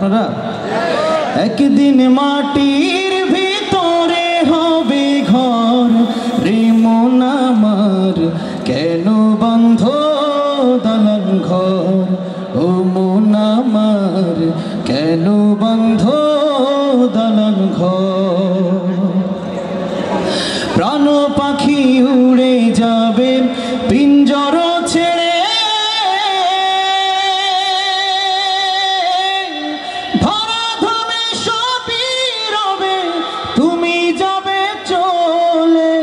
আপনারা? একদিন মাটির ভিতরে হবে ঘর রে মন আমার, কেন বন্ধ দালান ঘর ও মন আমার, কেন বন্ধ দালান ঘর। প্রাণ পাখি উড়ে যাবে পিঞ্জর ছেড়ে, ধরা ধরে সবই রবে তুমি যাবে চলে।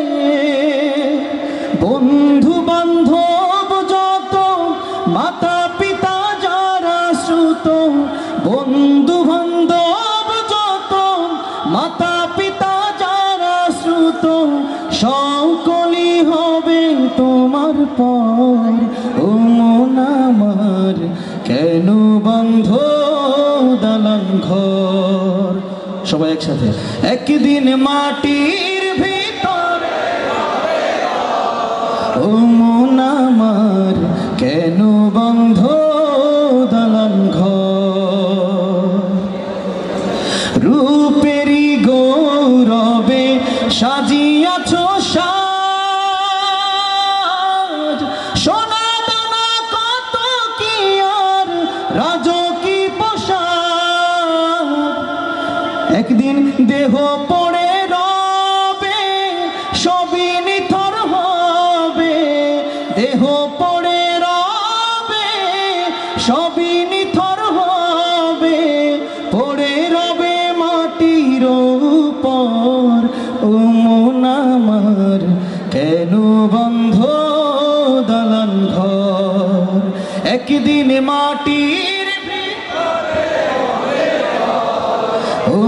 বন্ধু বান্ধব যত, মাতা পিতা যারা শ্রুত, বন্ধু বান্ধব যত, মাতা পিতা যারা শ্রুত, সকলই হবে তোমার পর ও মন আমার, কেন বন্ধ দালান ঘর। সবাই একসাথে, একদিন মাটির ভিতরে ও মন আমার, কেন বন্ধ দালান ঘর। রূপেরই গৌরবে সাজিয়াছ সাজ, সোনা দানা কত কি আর রাজকী পোশাক। একদিন দেহ পড়ে রবে সবই নিথর হবে, দেহ পড়ে রবে সবই নিথর হবে, পড়ে রবে মাটির উপর ও মন আমার, কেন বন্ধ দালান ঘর। একদিন মাটির ভিতরে ও